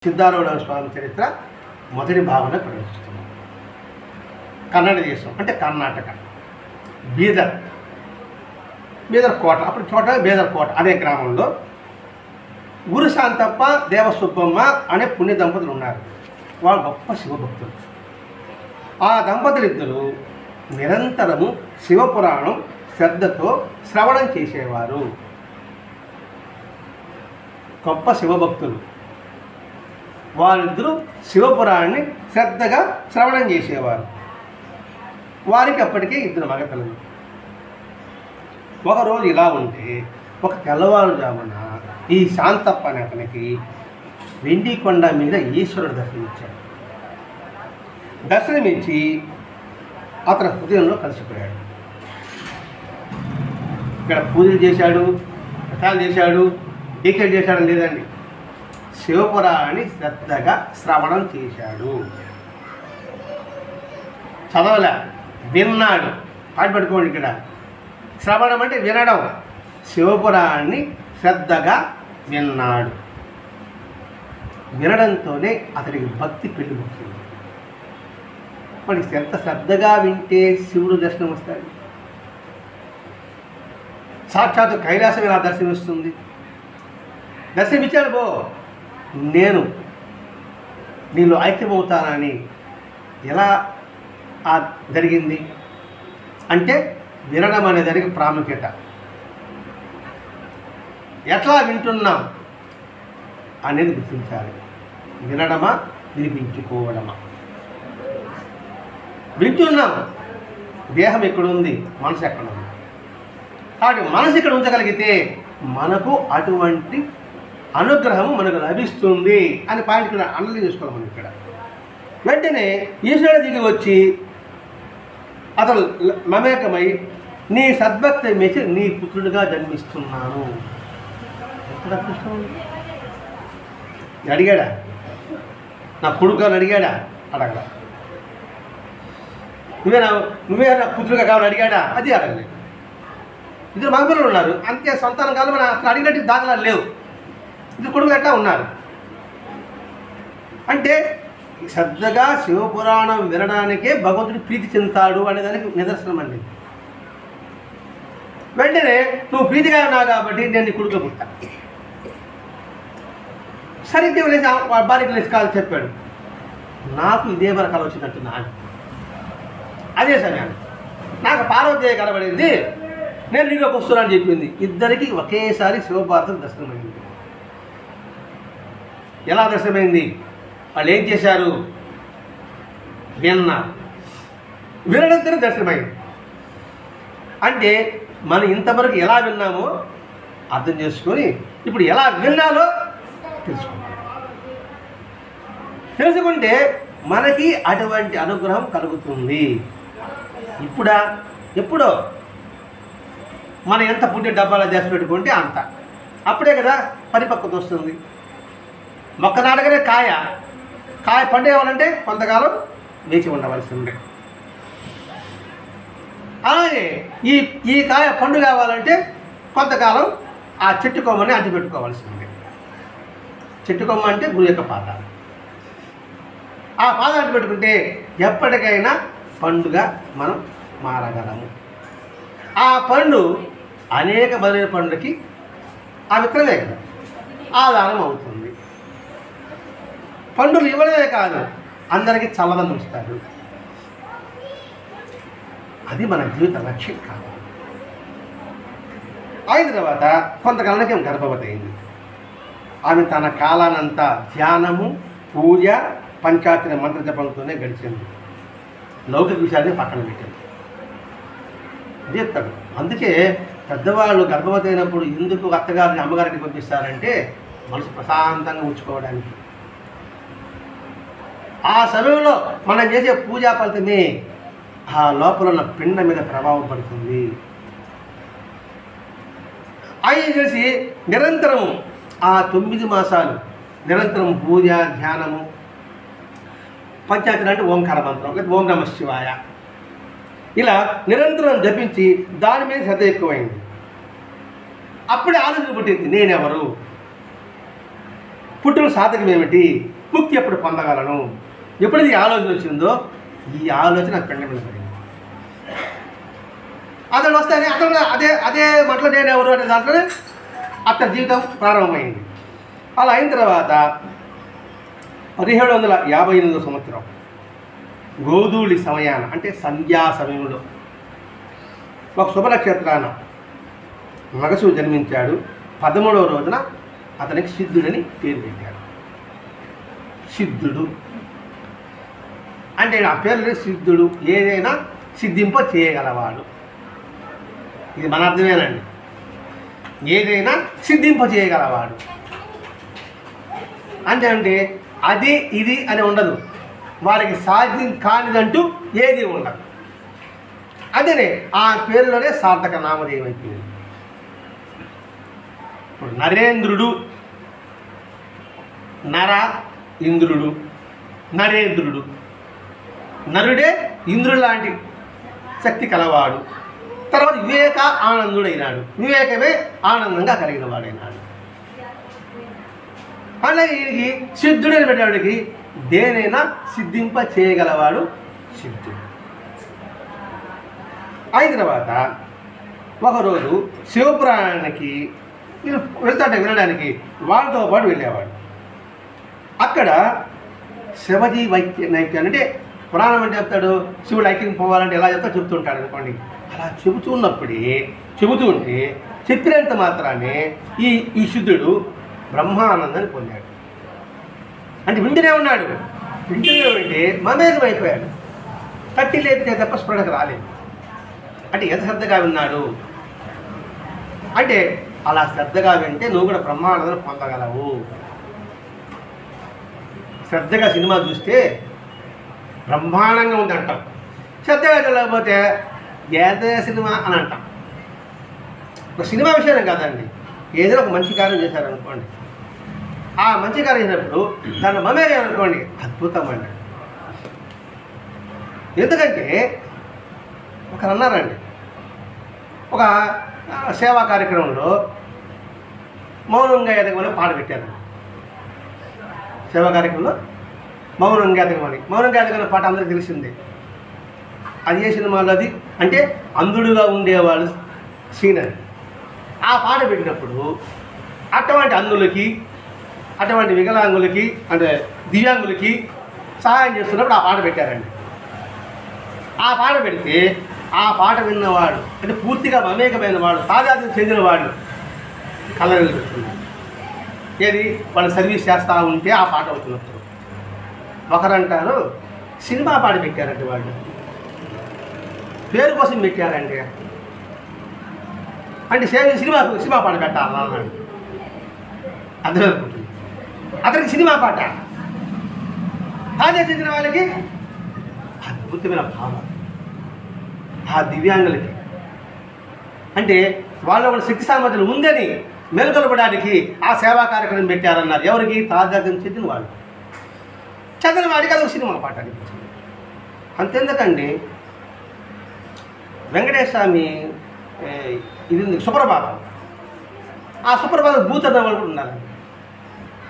సిద్ధారూఢ స్వామి చరిత్ర మొదటి భాగంలో ప్రవేశిస్తున్నాం. కన్నడ దేశం అంటే కర్ణాటక, బీదర్ కోట, అప్పుడు చోట బీదర్ కోట అనే గ్రామంలో గురు శాంతప్ప దేవసుబ్బమ్మ అనే పుణ్య దంపతులు ఉన్నారు. వాళ్ళు గొప్ప శివభక్తులు. ఆ దంపతులిద్దరూ నిరంతరము శివపురాణం శ్రద్ధతో శ్రవణం చేసేవారు. గొప్ప శివభక్తులు. వాళ్ళిద్దరూ శివపురాణాన్ని శ్రద్ధగా శ్రవణం చేసేవారు. వారికి అప్పటికే ఇద్దరు మగపిల్లలు. ఒకరోజు ఇలా ఉంటే ఒక తెల్లవారుజామున ఈ శాంతప్ప అనే అతనికి వెండి కొండ మీద ఈశ్వరుడు దర్శనమిచ్చాడు. దర్శనమిచ్చి అతని హృదయంలో కలిసిపోయాడు. ఇక్కడ పూజలు చేశాడు, వ్రతాలు చేశాడు, దీక్షలు చేశాడు లేదండి, శివపురాణాన్ని శ్రద్ధగా శ్రవణం చేశాడు. చదవలే, విన్నాడు. పాటు పట్టుకోండి, ఇక్కడ శ్రవణం అంటే వినడం. శివపురాణాన్ని శ్రద్ధగా విన్నాడు. వినడంతోనే అతనికి భక్తి పెళ్ళిపోతుంది. మరి ఎంత శ్రద్ధగా వింటే శివుడు దర్శనం వస్తాడు. సాక్షాత్తు కైలాసం ఇలా దర్శనమిస్తుంది. దర్శనమిచ్చాడు. బో నేను నీళ్ళు ఐక్యమవుతానని ఎలా జరిగింది అంటే వినడం అనే దానికి ప్రాముఖ్యత. ఎట్లా వింటున్నాం అనేది గుర్తించాలి. వినడమా, వినిపించుకోవడమా? వింటున్నాం, దేహం ఎక్కడుంది, మనసు ఎక్కడుంది. కాబట్టి మనసు ఇక్కడ ఉంచగలిగితే మనకు అటువంటి అనుగ్రహము మనకు లభిస్తుంది అని పాయింట్ ఇక్కడ అనలైజ్ చేసుకోవాలి. మనం ఇక్కడ వెంటనే ఈశ్వరుడు దిగి వచ్చి అతను మమేకమై నీ సద్భక్తి మెచ్చి నీ పుత్రుడిగా జన్మిస్తున్నాను. ఎక్కడ అదృష్టం అడిగాడా? నా కొడుకు అని అడిగాడా? అడగల. నువ్వే నా పుత్రుడిగా కావాలని అడిగాడా? అది అడగలేదు. ఇద్దరు మగపిల్లలు ఉన్నారు, అంతే సంతానం కాదు. మన అసలు అడిగినట్టు దాఖలాలు లేవు. ఇద్దరు కొడుకులు ఎట్లా ఉన్నారు అంటే శ్రద్ధగా శివపురాణం వినడానికే భగవంతుడు ప్రీతి చెందుతాడు అనే దానికి నిదర్శనం అండి. వెంటనే నువ్వు ప్రీతిగా ఉన్నావు కాబట్టి నేను నీ కొడుకు పుట్టా. సరిగ్గా లేచి భార్యకి లేచి కాదు చెప్పాడు, నాకు ఇదే వరకు కల వచ్చినట్టు నాకు. అదే సమయాన్ని నాకు పార్వతీదేవి కనబడింది, నేను నీలోకి వస్తున్నానని చెప్పింది. ఇద్దరికి ఒకేసారి శివభారతం దర్శనమైంది. ఎలా దర్శనమైంది? వాళ్ళు ఏం చేశారు? విన్నారు. వినడంతోనే దర్శనమైంది. అంటే మనం ఇంతవరకు ఎలా విన్నామో అర్థం చేసుకొని ఇప్పుడు ఎలా విన్నాలో తెలుసుకుంటే మనకి అటువంటి అనుగ్రహం కలుగుతుంది. ఇప్పుడా ఎప్పుడో మనం ఎంత పుట్టిన డబ్బాలో చేసి పెట్టుకుంటే అంత, అప్పుడే కదా పరిపక్వత వస్తుంది. మొక్క నాటగానే కాయ పండు కావాలంటే కొంతకాలం వేచి ఉండవలసి ఉండే. అలాగే ఈ కాయ పండు కావాలంటే కొంతకాలం ఆ చెట్టు కొమ్మని అంటి పెట్టుకోవాల్సి ఉంది. చెట్టు కొమ్మ అంటే గురి యొక్క పాద. ఆ పాద అంటి పెట్టుకుంటే ఎప్పటికైనా పండుగ మనం మారగలము. ఆ పండు అనేక బలైన పండుగకి ఆ విక్రమే కదా ఆధారం అవుతుంది. పండులు ఇవ్వడమే కాదు, అందరికీ చల్లదనం ఇస్తారు. అది మన జీవిత లక్ష్యం కావాలి. అయిన తర్వాత కొంతకాలానికి గర్భవతి అయింది. ఆమె తన కాలానంతా ధ్యానము, పూజ, పంచాక్షరి మంత్ర జపంతోనే గడిచింది. లౌకిక విషయాన్ని పక్కన పెట్టింది. చెప్తాడు. అందుకే పెద్దవాళ్ళు గర్భవతి అయినప్పుడు ఎందుకు అత్తగారిని అమ్మగారికి పంపిస్తారంటే మనసు ప్రశాంతంగా ఉంచుకోవడానికి. ఆ సమయంలో మనం చేసే పూజా ఫలితమే ఆ లోపల ఉన్న పిండ మీద ప్రభావం పడుతుంది. ఆయన చేసి నిరంతరము ఆ 9 మాసాలు నిరంతరం పూజ, ధ్యానము, పంచాక్షరి అంటే ఓంకార మంత్రం లేదా ఓం నమః శివాయ ఇలా నిరంతరం జపించి దాని మీద శ్రద్ధ ఎక్కువైంది. అప్పుడే ఆలోచన పుట్టింది, నేనెవరు? పుట్టుక సాధకం ఏమిటి, ముక్తి ఎప్పుడు పొందగలను, ఎప్పుడైతే ఈ ఆలోచన వచ్చిందో ఈ ఆలోచన అది పెండ మీద పడింది. అతను వస్తేనే అతను అదే మట్లో నేను ఎవరు అనే దాంట్లోనే అతని జీవితం ప్రారంభమైంది. అలా అయిన తర్వాత 1758 సంవత్సరం గోధూళి సమయాన, అంటే సంధ్యా సమయంలో ఒక శుభనక్షత్రాన మగసు జన్మించాడు. 13వ రోజున అతనికి సిద్ధుడని పేరు పెట్టాడు. సిద్ధుడు అంటే ఆ పేరు సిద్ధుడు, ఏదైనా సిద్ధింప చేయగలవాడు. ఇది మన అర్థమేనండి. ఏదైనా సిద్ధింప చేయగలవాడు అంటే అది ఇది అని ఉండదు. వారికి సాధ్యం కానిదంటూ ఏది ఉండదు. అదేనే ఆ పేరులోనే సార్థక నామధేయం అయిపోయింది. ఇప్పుడు నరేంద్రుడు, నర ఇంద్రుడు, నరేంద్రుడు. నరుడే ఇంద్రుడు లాంటి శక్తి కలవాడు. తర్వాత వివేక ఆనందుడైనాడు. వివేకమే ఆనందంగా కలిగిన వాడైనాడు. అలాగే ఈయనకి సిద్ధుడైన పెట్టేవాడికి దేనైనా సిద్ధింప చేయగలవాడు సిద్ధుడు. అయిన తర్వాత ఒకరోజు శివపురాణానికి నేను వెళ్తాడే వినడానికి వాళ్ళతో పాటు వెళ్ళేవాడు. అక్కడ శివజీ నైక్యం అంటే పురాణం అంటే చెప్తాడు, శివుడు ఐక్యం పోవాలంటే ఎలా చెప్తా చెప్తుంటాడు అనుకోండి. అలా చెబుతూ ఉంటే చెప్పినంత మాత్రాన్ని ఈ సిద్ధుడు బ్రహ్మానందాన్ని పొందాడు. అంటే వింటూనే ఉన్నాడు. వింటూనే ఉంటే మమేకం అయిపోయాడు. తట్టి లేపితే తప్ప స్ఫురణకు రాలేదు. అంటే ఎంత శ్రద్ధగా విన్నాడు అంటే అలా శ్రద్ధగా వింటే నువ్వు కూడా బ్రహ్మానందాన్ని పొందగలవు. శ్రద్ధగా సినిమా చూస్తే బ్రహ్మాండంగా ఉంది అంటాం, శ్రద్ధగా చూడలేకపోతే ఏదో సినిమా అని అంటాం. ఒక సినిమా విషయం కాదండి, ఏదైనా ఒక మంచి కార్యం చేశారనుకోండి, ఆ మంచి కార్యం చేసినప్పుడు దాన్ని మమేయాలనుకోండి, అద్భుతం అండి. ఎందుకంటే ఒకరు అన్నారండి, ఒక సేవా కార్యక్రమంలో మౌనంగా ఎదగమని పాట పెట్టారు. సేవా కార్యక్రమంలో మౌనంగా ఎదగమని పాట అందరికీ తెలిసిందే. అది ఏ సినిమాలో అది అంటే అంధుడుగా ఉండేవాళ్ళు సీన్ అది. ఆ పాట పెట్టినప్పుడు అటువంటి అంధులకి, అటువంటి వికలాంగులకి, అంటే దివ్యాంగులకి సహాయం చేస్తున్నప్పుడు ఆ పాట పెట్టారండి. ఆ పాట పెడితే ఆ పాట విన్నవాడు అంటే పూర్తిగా మమేకమైన వాడు, తాజాత్యం చెందినవాడు కళ్ళని పెడుతున్నాడు. ఏది వాళ్ళు సర్వీస్ చేస్తూ ఉంటే ఆ పాట అవుతున్నప్పుడు ఒకరంటారు సినిమా పాట పెట్టారంటే వాళ్ళు పేరు కోసం పెట్టారండి. అంటే సినిమా పాట పెట్టాలన్నాడు. అర్థమైపోతుంది. అతనికి సినిమా పాట, తాజా చెందిన వాళ్ళకి అద్భుతమైన భావం. ఆ దివ్యాంగులకి అంటే వాళ్ళ శక్తి సామర్థ్యం ఉందని మేల్కొల్పడానికి ఆ సేవా కార్యక్రమం పెట్టారన్నారు. ఎవరికి? తాజాగా చెందిన వాళ్ళు. చదివిన వాడికి అదొక సినిమా పాట అనిపించింది. అంతెందుకండి, వెంకటేశ్వర స్వామి ఇది సుప్రభాతం, ఆ సుప్రభాతం భూత వాళ్ళు కూడా ఉన్నారు.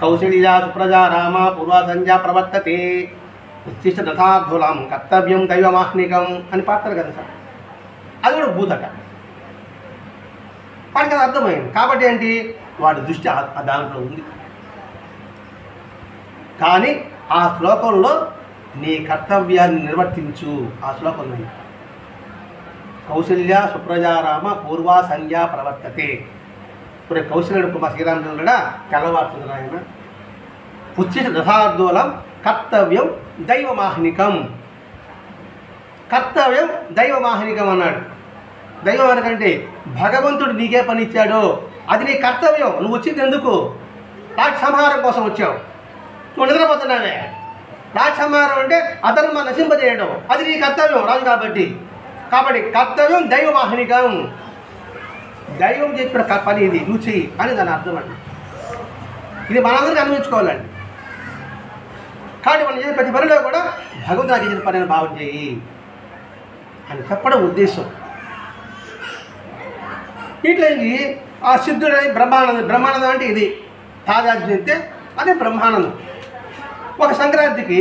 కౌశల్యా సుప్రజా రామ పూర్వ సంధ్యా ప్రవర్తతే ఉత్తిష్ట దథాధులం కర్తవ్యం దైవమాహ్నికం అని పాడతారు కదా సార్. అది కూడా భూతట. వాడికి అది అర్థమైంది. కాబట్టి ఏంటి, వాడి దృష్టి దాంట్లో ఉంది. కానీ ఆ శ్లోకంలో నీ కర్తవ్యాన్ని నిర్వర్తించు. ఆ శ్లోకంలో కౌశల్య సుప్రజారామ పూర్వ సంధ్యా ప్రవర్తతే. ఇప్పుడు కౌశల్యుడు కుమార్ శ్రీరామచంద్రుడా తెల్లవారుతుంది ఆయన. ఉచ్చిత దశార్ధూలం కర్తవ్యం దైవమాహ్నికం. కర్తవ్యం దైవమాహ్నికం అన్నాడు. దైవం అనకంటే భగవంతుడు నీకే పని ఇచ్చాడో అది నీ కర్తవ్యం. నువ్వు వచ్చింది ఎందుకు? రాక్ష సంహారం కోసం వచ్చావు. నువ్వు నిద్రపోతున్నావే. రాక్ష సంహారం అంటే అధర్మ నశింపజేయడం, అది నీ కర్తవ్యం రాజు కాబట్టి. కర్తవ్యం దైవమాహ్నికం. దైవం చెప్పిన పని ఇది, నువ్వు చెయ్యి అని దాని అర్థం అండి. ఇది మనందరికీ అన్వయించుకోవాలండి. కాబట్టి మనం చేసే ప్రతి పనిలో కూడా భగవంతుడు నాకు ఇచ్చిన పని అని భావం చేయి అని చెప్పడం ఉద్దేశం. ఇట్లా ఆ సిద్ధుడై బ్రహ్మానందం అంటే ఇది తాజా చెప్తే అదే బ్రహ్మానందం. ఒక సంక్రాంతికి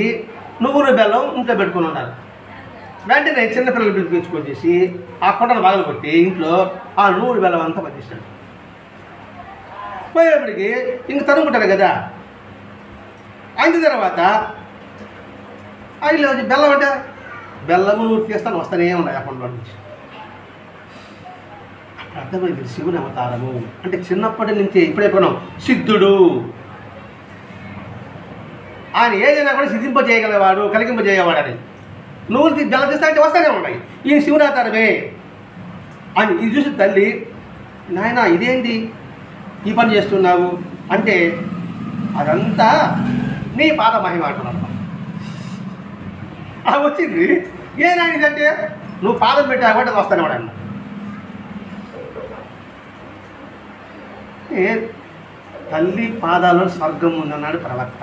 నువ్వులు బెల్లం ఇంట్లో పెట్టుకుని ఉన్నారు. వెంటనే చిన్నపిల్లలు పిలిపించుకొచ్చేసి ఆ కుండను పగలు కొట్టి ఇంట్లో ఆ నువ్వులు బెల్లం అంతా పట్టిస్తాడు. పోయేప్పటికి ఇంక తరుముకుంటారు కదా. అయిన తర్వాత వీళ్ళు బెల్లం అంటే బెల్లము నువ్వు తీస్తాను వస్తానే ఉన్నాయి ఆ కుండలో నుంచి. అప్పుడు అర్థమైంది శివుని అవతారము అంటే చిన్నప్పటి నుంచి ఇప్పుడే కొన్నాం సిద్ధుడు. ఆయన ఏదైనా కూడా సిద్ధింపజేయగలవాడు, కలిగింపజేయవాడని. నువ్వు బెల్లం తీస్తా అంటే వస్తానే ఉన్నాయి. ఈయన శివుని అవతారమే అని ఇది చూసి తల్లి, నాయన ఇదేంటి ఈ పని చేస్తున్నావు అంటే అదంతా నీ పాద మహిమ అంటున్నాను. అది వచ్చింది ఏనాయనిదంటే నువ్వు పాదం పెట్టావు కాబట్టి అది వస్తానే వాడన్న. తల్లి పాదాల్లో స్వర్గం ఉందన్నాడు ప్రవక్త.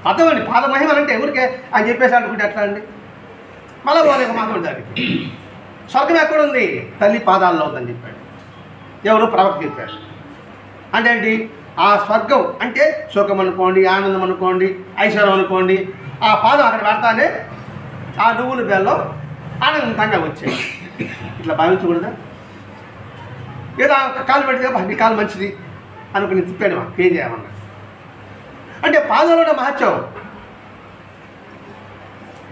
అర్థమండి పాద మహిమలు అంటే ఎవరికే అని చెప్పేసి అనుకుంటే ఎట్లా అండి? మళ్ళీ పోలేక మాత్రం దానికి స్వర్గం ఎక్కడుంది? తల్లి పాదాల్లో ఉందని చెప్పాడు. ఎవరు? ప్రవక్త చెప్పాడు. అంటే ఏంటి? ఆ స్వర్గం అంటే సుఖం అనుకోండి, ఆనందం అనుకోండి, ఐశ్వర్యం అనుకోండి, ఆ పాదం అక్కడ పెడతానే ఆ నువ్వులు బెల్లం ఆనందంగా వచ్చాయి. ఇట్లా భావించకూడదా? ఏదో కాలు పెడితే నీ కాలు మంచిది అనుకుని తిప్పాడు. మాకు ఏం చేయమన్నా అంటే పాదంలో మహత్యం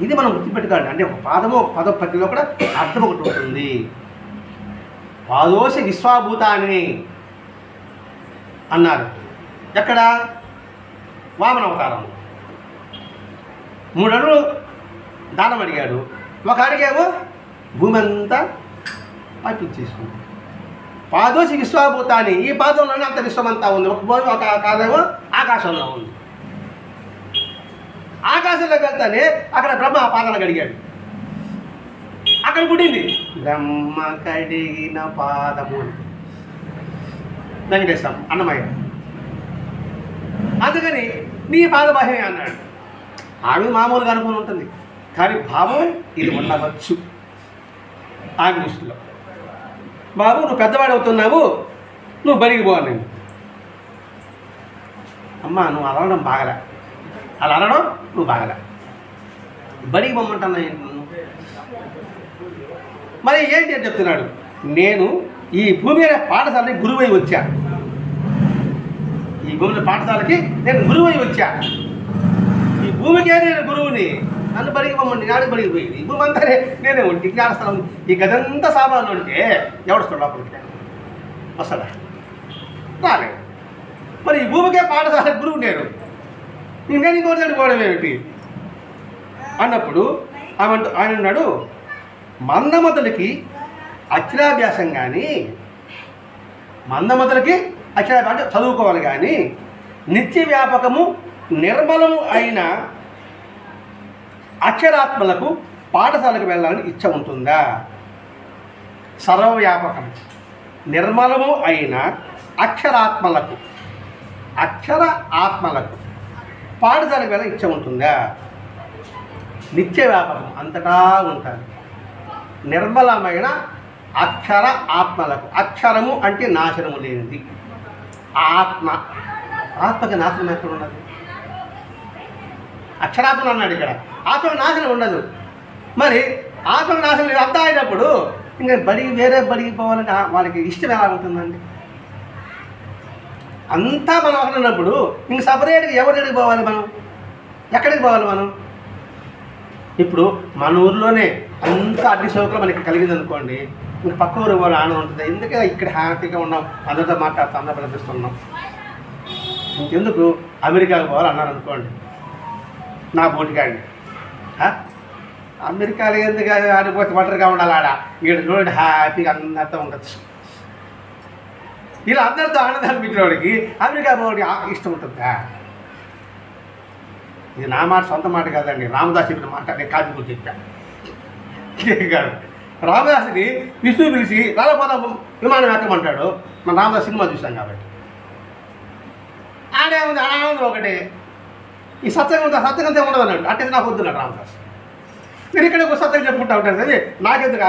ఇది మనం గుర్తుపెట్టుకోండి. అంటే ఒక పాదము ఒక పదపతిలో కూడా అర్థం ఒకటి ఉంటుంది. పాదోసి విశ్వాభూతాన్ని అన్నారు. ఎక్కడ? వామన అవతారం. 3 అడుగులు దానం అడిగాడు. ఒక అడిగేమో భూమి అంతా పట్టించేసుకుంది. పాదోసి విశ్వాభూతాన్ని ఈ పాదంలోనే అంత విశ్వమంతా ఉంది. ఒక భూమి ఒక కాదేమో ఆకాశంలో ఉంది. ఆకాశంలోకి వెళ్తానే అక్కడ బ్రహ్మ ఆ పాదాలకు అడిగాడు. అక్కడ పుట్టింది బ్రహ్మ కడిగిన పాదము వెంకటేశ్వరం అన్నమయ్య. అందుకని నీ పాదబాహ్యమే అన్నాడు. ఆమె మామూలుగా అనుకుని ఉంటుంది కానీ భావం ఇది ఉండవచ్చు ఆ దృష్టిలో. బాబు నువ్వు పెద్దవాడు అవుతున్నావు, నువ్వు బడికి పోవాలి. అమ్మ నువ్వు అలవడం బాగలే, అలా అనడం నువ్వు బాగలే, బడికి పొమ్మంటున్నా ఏంటి? మరి ఏంటి అని చెప్తున్నాడు. నేను ఈ భూమి అనే పాఠశాలని గురువై వచ్చా. ఈ భూమి పాఠశాలకి నేను గురువై వచ్చా. ఈ భూమికే నేను గురువుని. నన్ను బడికి పొమ్మండి, నాడు బడికి పోయింది. ఈ భూమి అంతా నేనే ఉంటే జ్ఞానస్థలం. ఈ గదంతా సామాన్లు ఉంటే ఎవడొస్తాడు లోపలికి? వస్తాడా? రాలేదు. మరి ఈ భూమికే పాఠశాల గురువు నేను ఇంకోటి పోవడం ఏమిటి అన్నప్పుడు ఆయన అన్నాడు, మందమతులకి అక్షరాభ్యాసం కానీ అక్షరాభ్యాసం అంటే చదువుకోవాలి కానీ నిత్య వ్యాపకము నిర్మలము అయిన అక్షరాత్మలకు పాఠశాలకు వెళ్ళాలని ఇచ్చ ఉంటుందా? సర్వవ్యాపకం నిర్మలము అయిన అక్షర ఆత్మలకు పాఠశాలకు వెళ్ళాలని ఇచ్చ ఉంటుందా? నిత్య వ్యాపకం అంతటా ఉంటారు. నిర్మలమైన అక్షర ఆత్మలకు, అక్షరము అంటే నాశనము లేనిది. ఆత్మకి నాశనం ఎక్కడ ఉన్నది? అక్షరాత్మలు అన్నాడు ఇక్కడ. ఆత్మకు నాశనం ఉండదు. మరి ఆత్మకు నాశనం లేదు అంతా అయినప్పుడు ఇంకా వేరే బడికి పోవాలంటే వాళ్ళకి ఇష్టం ఎలా ఉంటుందండి? అంతా మనం అక్కడ ఉన్నప్పుడు ఇంక సపరేట్గా ఎవరికి పోవాలి? మనం ఎక్కడికి పోవాలి? మనం ఇప్పుడు మన ఊర్లోనే అంత అడ్డి సౌకర్యం మనకి కలిగింది అనుకోండి, ఇంకా పక్క ఊరు పోవాలి ఆనందం ఉంటుంది. ఎందుకే ఇక్కడ హ్యాపీగా ఉన్నాం, అందరితో మాట్లాడుతూ అందరూ ప్రదర్శిస్తున్నాం. ఇంకెందుకు అమెరికాకు పోవాలి అన్నారు అనుకోండి నా బోటికాడిని. అమెరికాలో ఎందుకు ఆడిపోతే ఒంటరిగా ఉండాలి? ఆడ ఇక్కడ చూడండి హ్యాపీగా అందరితో ఉండొచ్చు. ఇలా అందరితో ఆనందాన్ని పెట్టినవాడికి అమెరికా పోవడానికి ఇష్టం ఉంటుందా? ఇది నా మాట, సొంత మాట కాదండి, రామదాస్ చెప్పిన మాట. నేను కాపీ కూడా చెప్పాను కాదు. రామదాసుని విష్ణు పిలిచి రాలపోదాం విమానం ఎక్కమంటాడు. మన రామదాస్ సినిమా చూసాం కాబట్టి ఆడే ఉంది. ఆనందం ఒకటే, ఈ సత్యంగా ఉండదు అన్నాడు. అంటే నాకు వద్దున్నాడు రామదాస్. నేను ఇక్కడ ఒక సత్యం చెప్పుకుంటా ఉంటాను, అది నాకెందుకు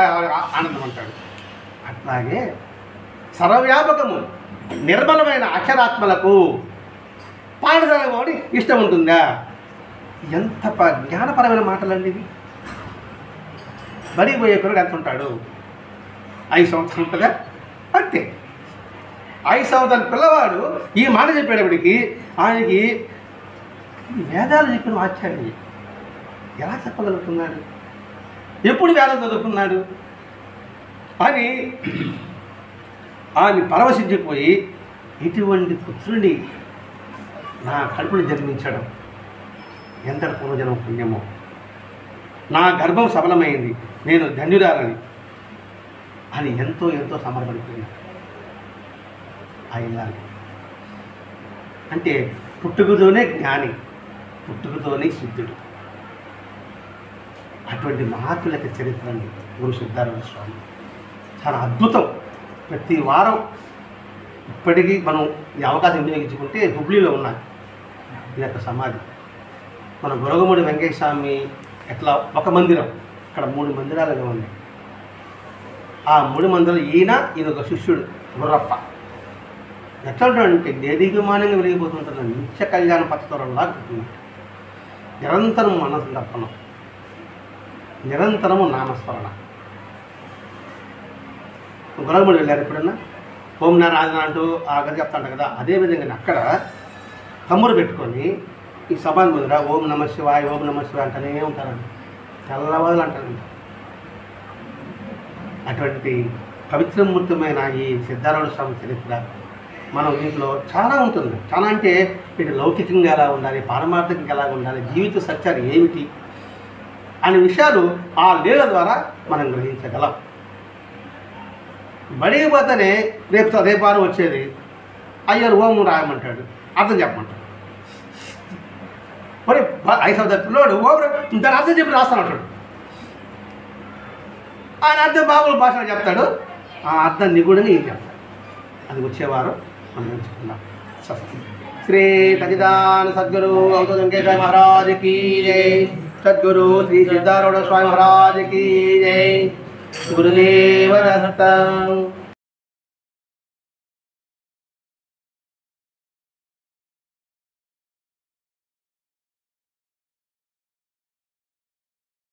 ఆనందం అంటాడు. అట్లాగే సర్వవ్యాపకము నిర్మలమైన అక్షరాత్మలకు పాఠశాలకు పోవడం ఇష్టం ఉంటుందా? ఎంత జ్ఞానపరమైన మాటలండి ఇవి. బడికి పోయే పిల్లడు ఎంత ఉంటాడు? 5 సంవత్సరాలు ఉంటుందా? అంతే. 5 సంవత్సరాల పిల్లవాడు ఈ మాట చెప్పేటప్పటికి ఆయనకి వేదాలు చెప్పిన ఆచార్యులు ఎలా చెప్పగలుగుతున్నాడు? ఎప్పుడు వేదం చదువుకున్నాడు అని ఆయన పరవశించిపోయి ఇటువంటి పుత్రుని నా కడుపుని జన్మించడం ఎంతటి పూర్వజన్మ పుణ్యమో, నా గర్భం సఫలమైంది, నేను ధన్యురాలని అని ఎంతో ఎంతో సమర్పడిపోయింది. ఆయన అంటే పుట్టుకతోనే జ్ఞాని, పుట్టుకతోనే సిద్ధుడు. అటువంటి మహాత్ముల యొక్క చరిత్రని గురు సిద్ధారూఢ స్వామి చాలా అద్భుతం. ప్రతి వారం ఇప్పటికీ మనం ఈ అవకాశం వినియోగించుకుంటే హుబ్లీలో ఉన్నాయి ఈ యొక్క సమాధి. మన గొరగముడి వెంకయ్య స్వామి ఎట్లా ఒక మందిరం, ఇక్కడ 3 మందిరాలుగా ఉన్నాయి. ఆ 3 మందిరాలు ఈయన ఒక శిష్యుడు గుర్రప్ప ఎట్లా ఉంటాడంటే దేదీగమానంగా వెలిగిపోతుంటున్నాడు. నిత్య కళ్యాణ పత్రంలా ఉంటున్నాడు. నిరంతరం మనసు దర్పణం, నిరంతరము నామస్మరణ. గొరగముడి వెళ్ళారు ఎప్పుడన్నా? ఓం నారాయణ అంటూ ఆ గది చెప్తాంట కదా, అదేవిధంగా అక్కడ కమ్మురు పెట్టుకొని ఈ సమాధి ముందర ఓం నమ శివాయ ఓం నమ శివాయ అంటూనే ఉంటారండి. తెల్లవాదులు అంటారంట. అటువంటి పవిత్రమూర్తమైన ఈ సిద్ధారూఢ స్వామి చరిత్ర మనం దీంట్లో చాలా ఉంటుంది. చాలా అంటే ఇటు లౌకికంగా ఎలా ఉండాలి, పారమార్థికంగా ఎలా ఉండాలి, జీవిత సత్యాలు ఏమిటి అనే విషయాలు ఆ లీల ద్వారా మనం గ్రహించగలం. బడికి పోతేనే రేపారం వచ్చేది అయ్యారు ఓం రాయమంటాడు, అర్థం చెప్పమంటాడు. మరి 5 సంవత్సరాల పిల్లోడు ఓం దాని అర్థం చెప్పి రాస్తానంటాడు. ఆయన అర్థం బాబుల భాషలో చెప్తాడు, ఆ అర్థం నిగూఢంగా ఏం చెప్తాడు. అది వచ్చేవారు మనం నేర్చుకున్నాం. శ్రీ సచిదానంద సద్గురు అవధూత వెంకటేశ్వర మహారాజ్ కీ జై. సద్గురు శ్రీ సిద్ధారూఢ స్వామి మహారాజ్ కీ జై. గురుదేవ దత్త.